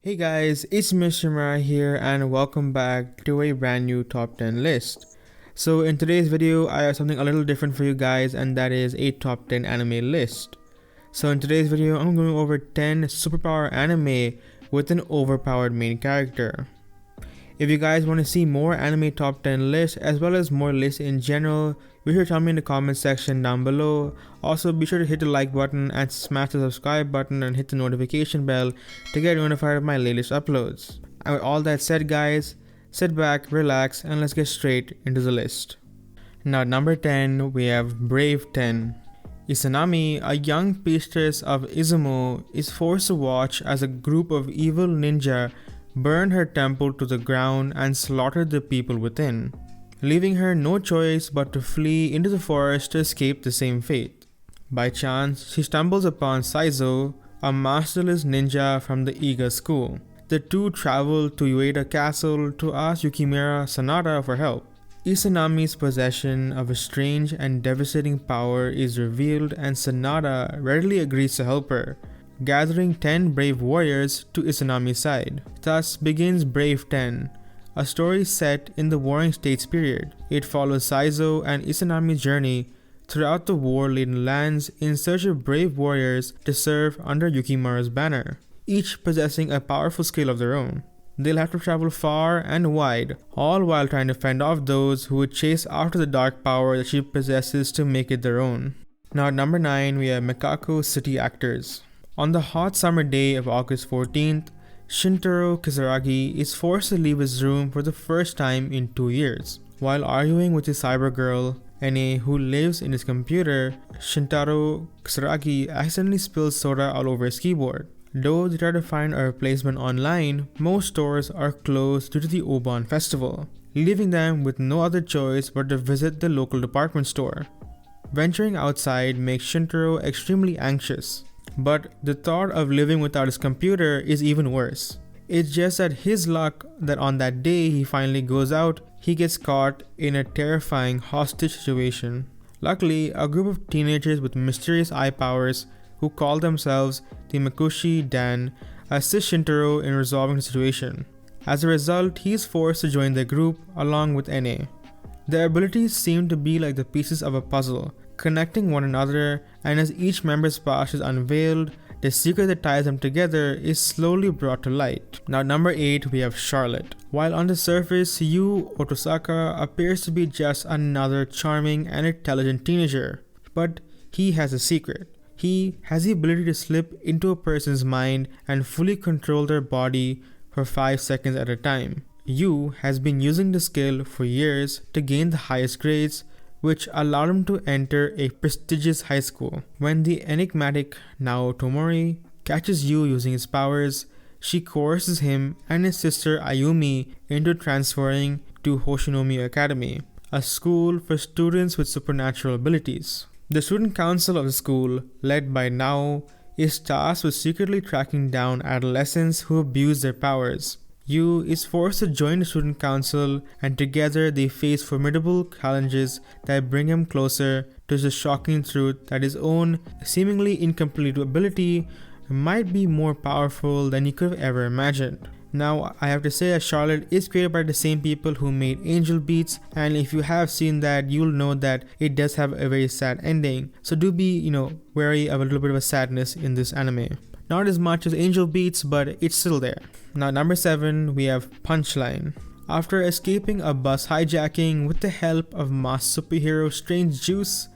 Hey guys, it's Mr. Miraie here and welcome back to a brand new top 10 list. So in today's video, I have something a little different for you guys, and that is a top 10 anime list. So in today's video, I'm going over 10 superpower anime with an overpowered main character. If you guys want to see more anime top 10 lists as well as more lists in general, be sure to tell me in the comment section down below. Also be sure to hit the like button and smash the subscribe button and hit the notification bell to get notified of my latest uploads. And with all that said guys, sit back, relax, and let's get straight into the list. Now at number 10, we have Brave 10. Izanami, a young priestess of Izumo, is forced to watch as a group of evil ninja burn her temple to the ground and slaughter the people within, leaving her no choice but to flee into the forest to escape the same fate. By chance, she stumbles upon Saizo, a masterless ninja from the Iga school. The two travel to Ueda Castle to ask Yukimura Sanada for help. Izanami's possession of a strange and devastating power is revealed, and Sanada readily agrees to help her, gathering 10 brave warriors to Izanami's side. Thus begins Brave 10, a story set in the Warring States period. It follows Saizo and Izanami's journey throughout the war-laden lands in search of brave warriors to serve under Yukimura's banner, each possessing a powerful skill of their own. They'll have to travel far and wide, all while trying to fend off those who would chase after the dark power that she possesses to make it their own. Now at number 9, we have Mekaku City Actors. On the hot summer day of August 14th, Shintaro Kisaragi is forced to leave his room for the first time in 2 years. While arguing with his cyber girl, Ene, who lives in his computer, Shintaro Kisaragi accidentally spills soda all over his keyboard. Though they try to find a replacement online, most stores are closed due to the Obon festival, leaving them with no other choice but to visit the local department store. Venturing outside makes Shintaro extremely anxious, but the thought of living without his computer is even worse. It's just that his luck that on that day he finally goes out, he gets caught in a terrifying hostage situation. Luckily, a group of teenagers with mysterious eye powers who call themselves the Makushi Dan assist Shintaro in resolving the situation. As a result, he is forced to join their group along with Ene. Their abilities seem to be like the pieces of a puzzle, connecting one another, and as each member's past is unveiled, the secret that ties them together is slowly brought to light. Now number 8, we have Charlotte. While on the surface, Yu Otosaka appears to be just another charming and intelligent teenager, but he has a secret. He has the ability to slip into a person's mind and fully control their body for 5 seconds at a time. Yu has been using the skill for years to gain the highest grades, which allowed him to enter a prestigious high school. When the enigmatic Nao Tomori catches Yu using his powers, she coerces him and his sister Ayumi into transferring to Hoshinomi Academy, a school for students with supernatural abilities. The student council of the school, led by Nao, is tasked with secretly tracking down adolescents who abuse their powers. Yu is forced to join the student council, and together they face formidable challenges that bring him closer to the shocking truth that his own seemingly incomplete ability might be more powerful than he could have ever imagined. Now, I have to say that Charlotte is created by the same people who made Angel Beats, and if you have seen that, you'll know that it does have a very sad ending. So do be, wary of a little bit of a sadness in this anime. Not as much as Angel Beats, but it's still there. Now number 7, we have Punchline. After escaping a bus hijacking with the help of masked superhero Strange Juice,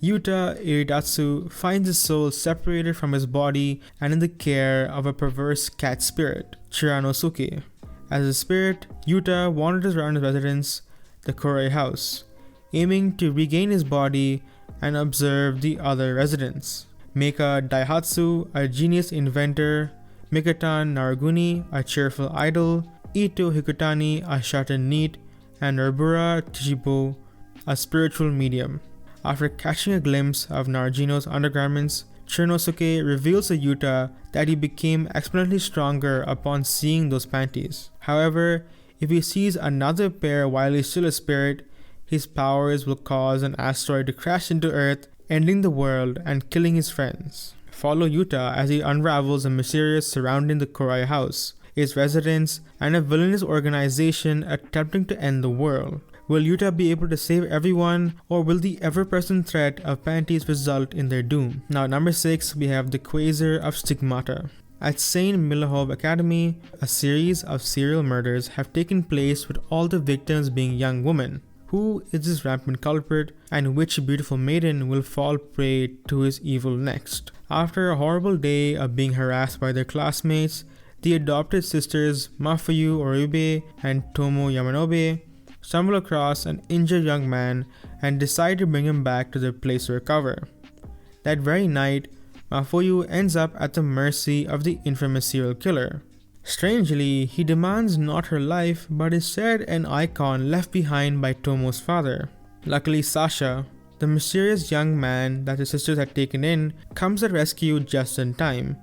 Yuta Iridatsu finds his soul separated from his body and in the care of a perverse cat spirit, Chiranosuke. As a spirit, Yuta wanders around his residence, the Korei house, aiming to regain his body and observe the other residents. Meika Daihatsu, a genius inventor, Mikatan Naraguni, a cheerful idol, Ito Hikutani, a sharpened neat, and Nobura Chichibo, a spiritual medium. After catching a glimpse of Narajino's undergarments, Chiranosuke reveals to Yuta that he became exponentially stronger upon seeing those panties. However, if he sees another pair while he's still a spirit, his powers will cause an asteroid to crash into Earth, ending the world and killing his friends. Follow Yuta as he unravels the mysterious surrounding the Korei house. its residents, and a villainous organization attempting to end the world. Will Yuta be able to save everyone, or will the ever-present threat of panties result in their doom? Now at number 6, we have the Qwaser of Stigmata. At St. Milahov Academy, a series of serial murders have taken place with all the victims being young women. Who is this rampant culprit, and which beautiful maiden will fall prey to his evil next? After a horrible day of being harassed by their classmates, the adopted sisters Mafuyu Oribe and Tomo Yamanobe stumble across an injured young man and decide to bring him back to their place to recover. That very night, Mafuyu ends up at the mercy of the infamous serial killer. Strangely, he demands not her life, but instead an icon left behind by Tomo's father. Luckily, Sasha, the mysterious young man that the sisters had taken in, comes to rescue just in time,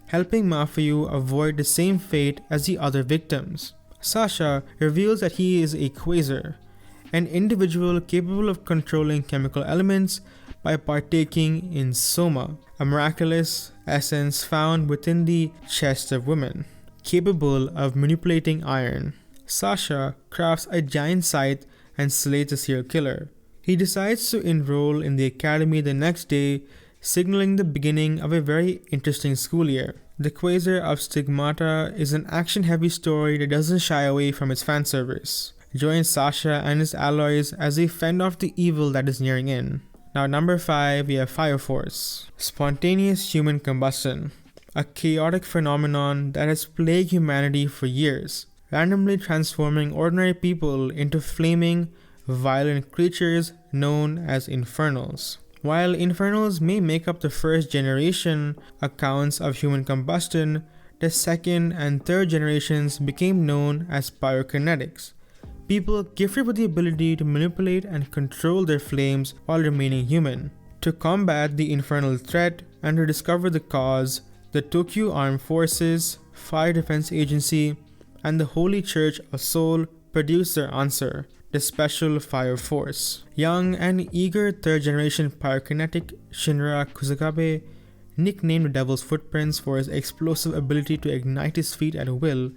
helping Mafuyu avoid the same fate as the other victims. Sasha reveals that he is a Qwaser, an individual capable of controlling chemical elements by partaking in Soma, a miraculous essence found within the chest of women, capable of manipulating iron. Sasha crafts a giant scythe and slays the serial killer. He decides to enroll in the academy the next day, signaling the beginning of a very interesting school year. The Qwaser of Stigmata is an action-heavy story that doesn't shy away from its fan service. Join Sasha and his allies as they fend off the evil that is nearing in. Now at number 5, we have Fire Force. Spontaneous human combustion. A chaotic phenomenon that has plagued humanity for years, randomly transforming ordinary people into flaming, violent creatures known as infernals. While infernals may make up the first generation accounts of human combustion, the second and third generations became known as pyrokinetics, people gifted with the ability to manipulate and control their flames while remaining human. To combat the infernal threat and to discover the cause, the Tokyo Armed Forces, Fire Defense Agency, and the Holy Church of Seoul produced their answer, the Special Fire Force. Young and eager third-generation pyrokinetic Shinra Kusakabe, nicknamed the Devil's Footprints for his explosive ability to ignite his feet at will,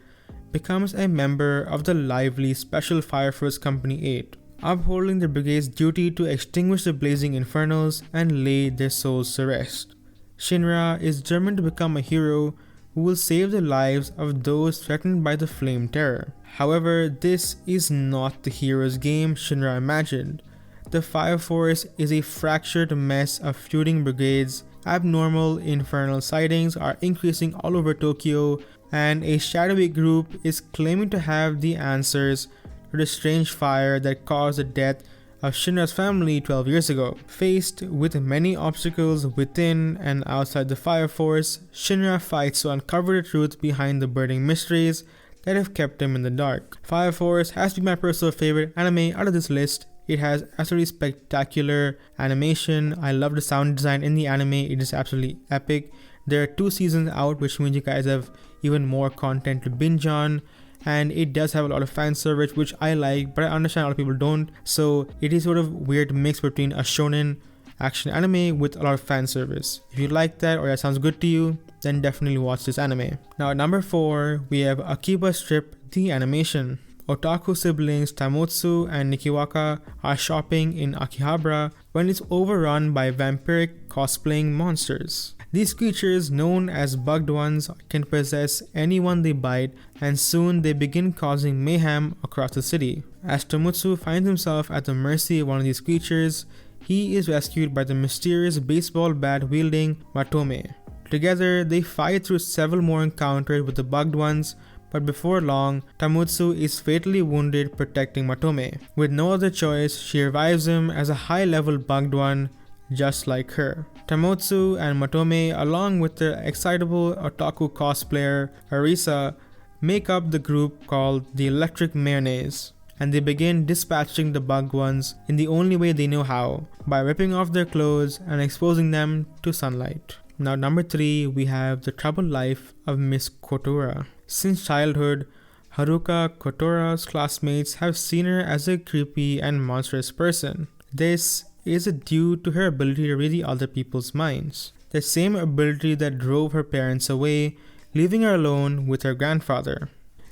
becomes a member of the lively Special Fire Force Company 8, upholding the brigade's duty to extinguish the blazing infernals and lay their souls to rest. Shinra is determined to become a hero who will save the lives of those threatened by the flame terror. However, this is not the hero's game Shinra imagined. The Fire Force is a fractured mess of feuding brigades, abnormal infernal sightings are increasing all over Tokyo, and a shadowy group is claiming to have the answers to the strange fire that caused the death of Shinra's family 12 years ago. Faced with many obstacles within and outside the Fire Force, Shinra fights to uncover the truth behind the burning mysteries that have kept him in the dark. Fire Force has been my personal favorite anime out of this list. It has absolutely spectacular animation. I love the sound design in the anime. It is absolutely epic. There are 2 seasons out, which means you guys have even more content to binge on. And it does have a lot of fan service, which I like, but I understand a lot of people don't. So it is sort of weird mix between a shonen action anime with a lot of fan service. If you like that or that sounds good to you, then definitely watch this anime. Now at number 4, we have Akiba Strip the animation. Otaku siblings Tamotsu and Nikiwaka are shopping in Akihabara when it's overrun by vampiric cosplaying monsters. These creatures, known as bugged ones, can possess anyone they bite, and soon they begin causing mayhem across the city. As Tamotsu finds himself at the mercy of one of these creatures, he is rescued by the mysterious baseball bat wielding Matome. Together, they fight through several more encounters with the bugged ones, but before long, Tamotsu is fatally wounded protecting Matome. With no other choice, she revives him as a high-level bugged one, just like her. Tamotsu and Matome, along with the excitable otaku cosplayer Arisa, make up the group called the Electric Mayonnaise, and they begin dispatching the bugged ones in the only way they know how, by ripping off their clothes and exposing them to sunlight. Now number 3, we have the troubled life of Miss Kotoura. Since childhood, Haruka Kotoura's classmates have seen her as a creepy and monstrous person. This is due to her ability to read other people's minds. The same ability that drove her parents away leaving her alone with her grandfather.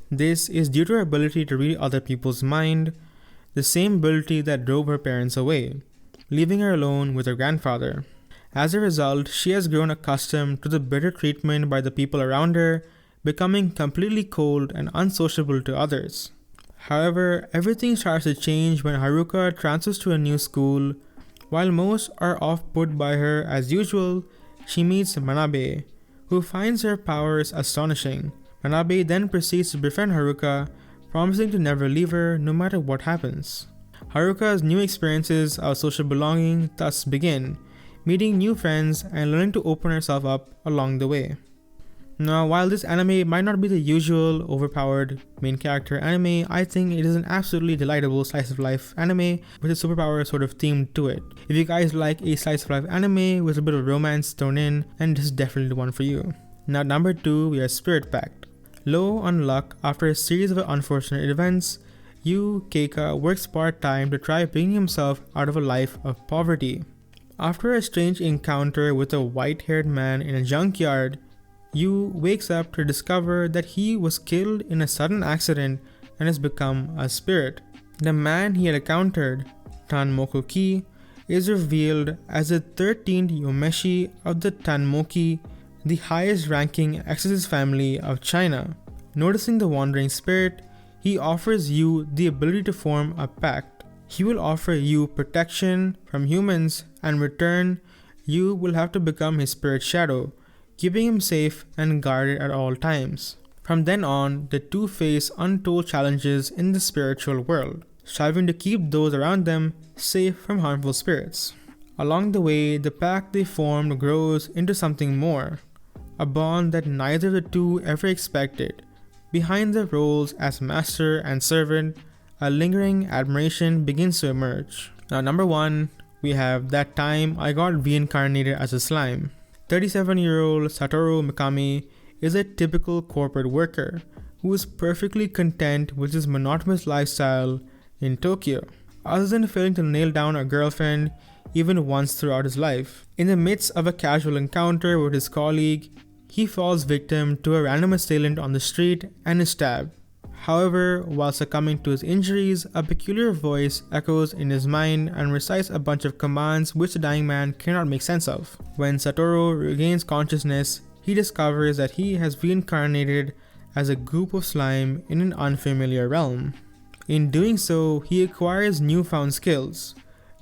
This is due to her ability to read other people's mind, the same ability that drove her parents away, leaving her alone with her grandfather. As a result, she has grown accustomed to the bitter treatment by the people around her, becoming completely cold and unsociable to others. However, everything starts to change when Haruka transfers to a new school. While most are off-put by her as usual, she meets Manabe, who finds her powers astonishing. Manabe then proceeds to befriend Haruka, promising to never leave her no matter what happens. Haruka's new experiences of social belonging thus begin, meeting new friends and learning to open herself up along the way. Now, while this anime might not be the usual overpowered main character anime, I think it is an absolutely delightful slice of life anime with a superpower sort of theme to it. If you guys like a slice of life anime with a bit of romance thrown in, then this is definitely the one for you. Now, number 2, we have Spiritpact. Low on luck, after a series of unfortunate events, Keika works part-time to try bringing himself out of a life of poverty. After a strange encounter with a white-haired man in a junkyard, Yu wakes up to discover that he was killed in a sudden accident and has become a spirit. The man he had encountered, Tanmoku-ki, is revealed as the 13th Yomeshi of the Tanmoki, the highest ranking exorcist family of China. Noticing the wandering spirit, he offers Yu the ability to form a pact. He will offer Yu protection from humans, and in return, Yu will have to become his spirit shadow, keeping him safe and guarded at all times. From then on, the two face untold challenges in the spiritual world, striving to keep those around them safe from harmful spirits. Along the way, the pact they formed grows into something more, a bond that neither of the two ever expected. Behind their roles as master and servant, a lingering admiration begins to emerge. Now, number 1, we have That Time I Got Reincarnated as a Slime. 37-year-old Satoru Mikami is a typical corporate worker who is perfectly content with his monotonous lifestyle in Tokyo, other than failing to nail down a girlfriend even once throughout his life. In the midst of a casual encounter with his colleague, he falls victim to a random assailant on the street and is stabbed. However, while succumbing to his injuries, a peculiar voice echoes in his mind and recites a bunch of commands which the dying man cannot make sense of. When Satoru regains consciousness, he discovers that he has reincarnated as a goop of slime in an unfamiliar realm. In doing so, he acquires newfound skills,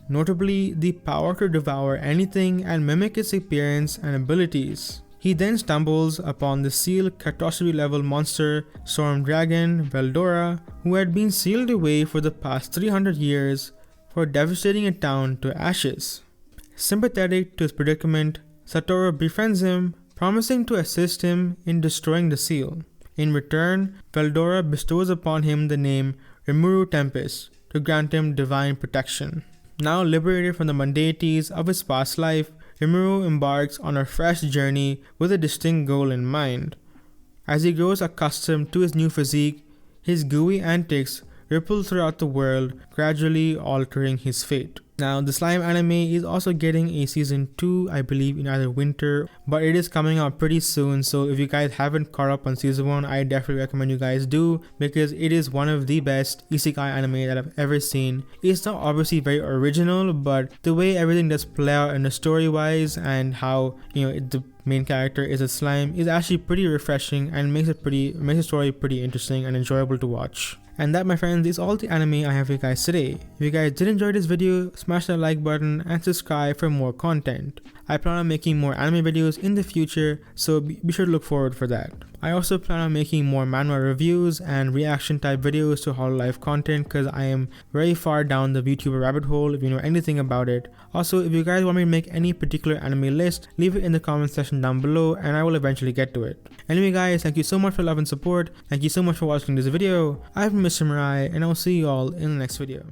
notably the power to devour anything and mimic its appearance and abilities. He then stumbles upon the sealed catastrophe level monster Storm Dragon Veldora, who had been sealed away for the past 300 years for devastating a town to ashes. Sympathetic to his predicament, Satoru befriends him, promising to assist him in destroying the seal. In return, Veldora bestows upon him the name Rimuru Tempest to grant him divine protection. Now liberated from the mundanities of his past life, Rimuru embarks on a fresh journey with a distinct goal in mind. As he grows accustomed to his new physique, his gooey antics ripple throughout the world, gradually altering his fate. Now, the slime anime is also getting a season 2, I believe in either winter, but it is coming out pretty soon, so if you guys haven't caught up on season 1, I definitely recommend you guys do, because it is one of the best isekai anime that I've ever seen. It's not obviously very original, but the way everything does play out in the story wise and how, the main character is a slime is actually pretty refreshing and makes the story pretty interesting and enjoyable to watch. And that, my friends, is all the anime I have for you guys today. If you guys did enjoy this video, smash that like button and subscribe for more content. I plan on making more anime videos in the future, so be sure to look forward for that. I also plan on making more manhwa reviews and reaction type videos to Hololive content, because I am very far down the VTuber rabbit hole if you know anything about it. Also, if you guys want me to make any particular anime list, leave it in the comment section down below and I will eventually get to it. Anyway guys, thank you so much for love and support. Thank you so much for watching this video. I've been Mr. Miraie, and I'll see you all in the next video.